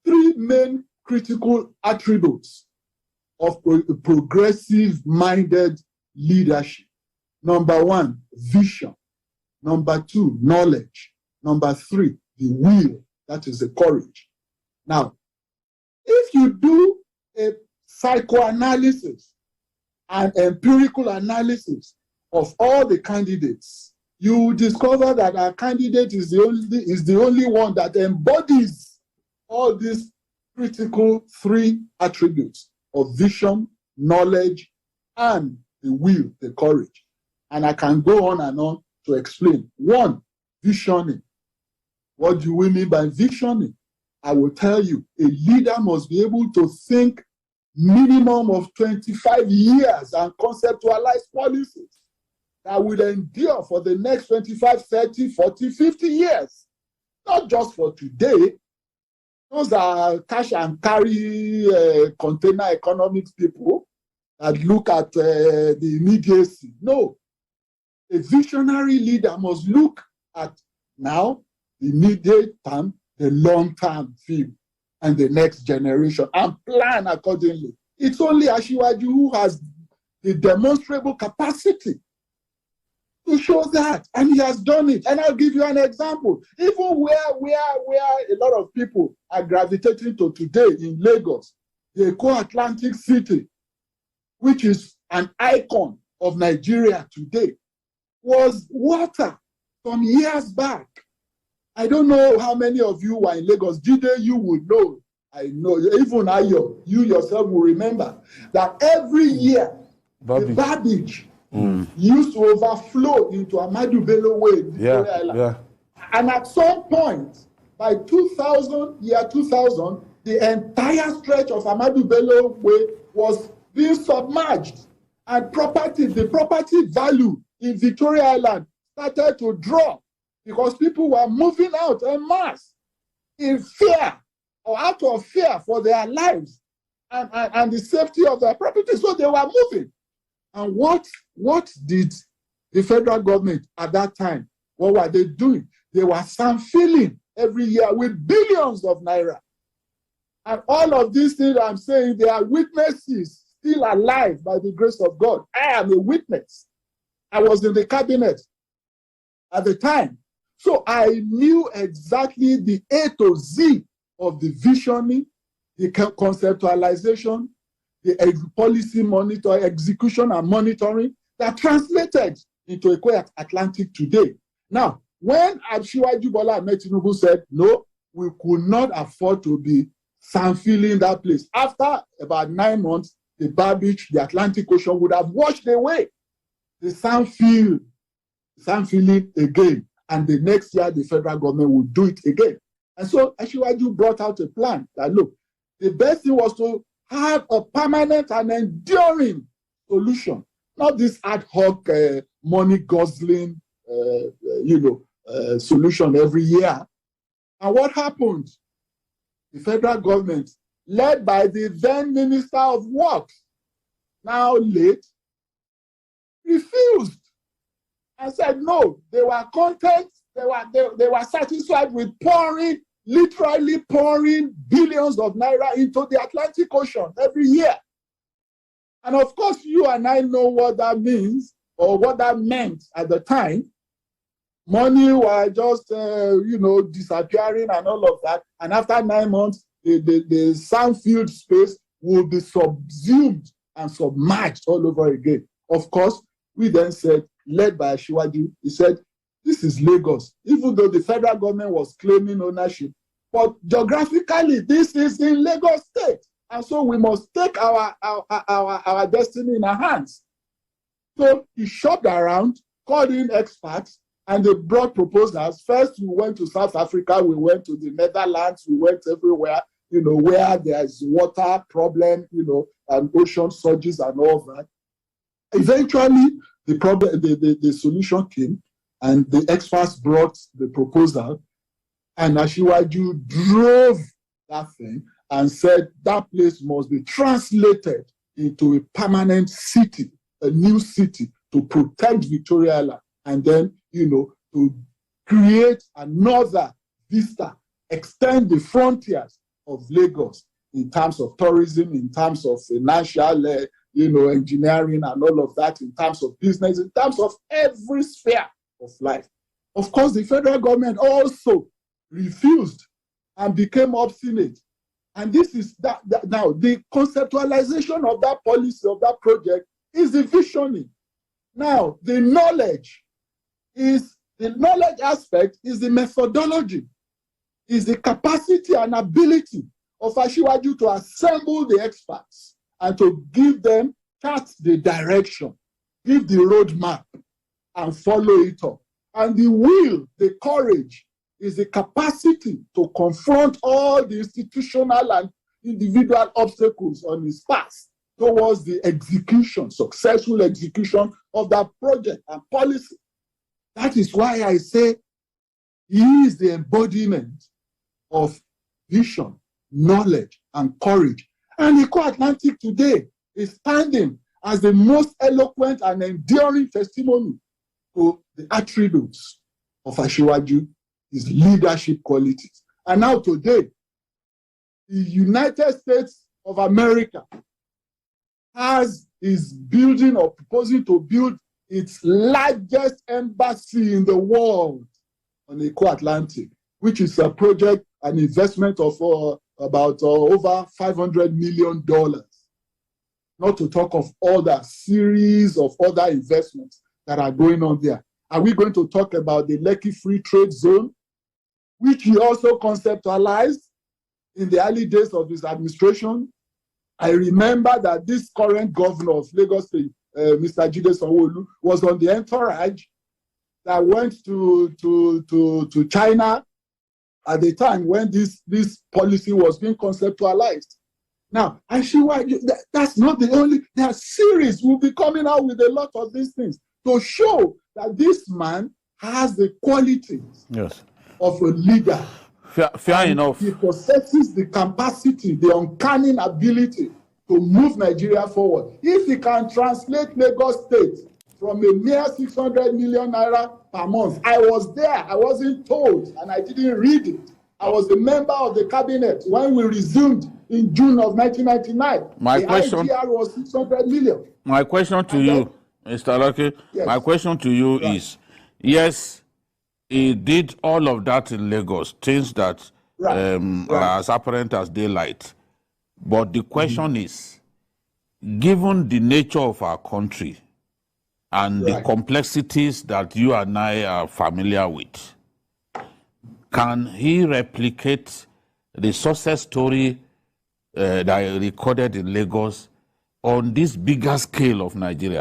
three main critical attributes of progressive-minded leadership. Number one, vision. Number two, knowledge. Number three, the will, that is the courage. Now, if you do a psychoanalysis and empirical analysis of all the candidates, you will discover that our candidate is the only one that embodies all these critical three attributes of vision, knowledge, and the will, the courage. And I can go on and on to explain. One, visioning. What do we mean by visioning? I will tell you, a leader must be able to think minimum of 25 years and conceptualize policies that will endure for the next 25, 30, 40, 50 years. Not just for today. Those are cash and carry container economics people that look at the immediacy. No. A visionary leader must look at now the immediate term, the long-term view, and the next generation, and plan accordingly. It's only Asiwaju who has the demonstrable capacity to show that, and he has done it. And I'll give you an example. Even where a lot of people are gravitating to today in Lagos, the Atlantic City, which is an icon of Nigeria today, was water some years back. I don't know how many of you were in Lagos. Jide, you would know. I know. Even Ayo, you yourself will remember that every year, the garbage used to overflow into Ahmadu Bello Way in Victoria Island. Yeah. And at some point, by 2000, the entire stretch of Ahmadu Bello Way was being submerged. And the property value in Victoria Island started to drop because people were moving out en masse in fear or out of fear for their lives and the safety of their property. So they were moving. And what did the federal government at that time, what were they doing? They were filling every year with billions of naira. And all of these things I'm saying, they are witnesses still alive by the grace of God. I am a witness. I was in the cabinet at the time. So I knew exactly the A to Z of the visioning, the conceptualization, the policy execution and monitoring that translated into Equate Atlantic today. Now, when Asiwaju Bola Ahmed Tinubu said, no, we could not afford to be filling that place. After about 9 months, the Bar Beach, the Atlantic Ocean would have washed away the filling again. And the next year, the federal government would do it again. And so Asiwaju brought out a plan that, look, the best thing was to have a permanent and enduring solution, not this ad hoc money guzzling, solution every year. And what happened? The federal government, led by the then Minister of Works, now late, refused and said no. They were content. They were satisfied with literally pouring billions of naira into the Atlantic Ocean every year. And of course, you and I know what that means or what that meant at the time. Money were just, disappearing and all of that. And after 9 months, the sandfield space will be subsumed and submerged all over again. Of course, we then said, led by Asiwaju, he said, this is Lagos, even though the federal government was claiming ownership. But geographically, this is in Lagos State. And so we must take our destiny in our hands. So he shopped around, called in experts, and they brought proposals. First, we went to South Africa, we went to the Netherlands, we went everywhere, where there's water problem, and ocean surges and all that. Eventually, the solution came, and the experts brought the proposal, and Asiwaju drove that thing and said that place must be translated into a permanent city, a new city, to protect Victoria Island, and then, to create another vista extend the frontiers of Lagos in terms of tourism, in terms of financial, engineering and all of that, in terms of business, in terms of every sphere of life. Of course, the federal government also refused and became obstinate. And this is now the conceptualization of that policy, of that project, is the visioning. Now, the knowledge aspect is the methodology, is the capacity and ability of Asiwaju to assemble the experts and to give them, chart the direction, give the roadmap, and follow it up. And the will, the courage, is the capacity to confront all the institutional and individual obstacles on his path towards the execution, successful execution of that project and policy. That is why I say he is the embodiment of vision, knowledge, and courage. And Eko Atlantic today is standing as the most eloquent and enduring testimony to the attributes of Asiwaju, his leadership qualities. And now today, the United States of America is building or proposing to build its largest embassy in the world on Eko Atlantic, which is a project, an investment of about over $500 million. Not to talk of all the series of other investments that are going on there. Are we going to talk about the Lekki Free Trade Zone, which he also conceptualized in the early days of his administration? I remember that this current governor of Lagos State, Mr. Jide Sanwo-Olu, was on the entourage that went to China at the time when this policy was being conceptualized. Now, that's not the only, there are series. We'll be coming out with a lot of these things to show that this man has the qualities of a leader. Fair enough. He possesses the capacity, the uncanny ability to move Nigeria forward. If he can translate Lagos State from a mere 600 million naira per month, I was there, I wasn't told, and I didn't read it. I was a member of the cabinet when we resumed in June of 1999. The IGR was 600 million. My question to you, Mr. Lucky, yes. My question to you is, yes, he did all of that in Lagos, things that are as apparent as daylight. But the question is, given the nature of our country and the complexities that you and I are familiar with, can he replicate the success story that he recorded in Lagos on this bigger scale of Nigeria?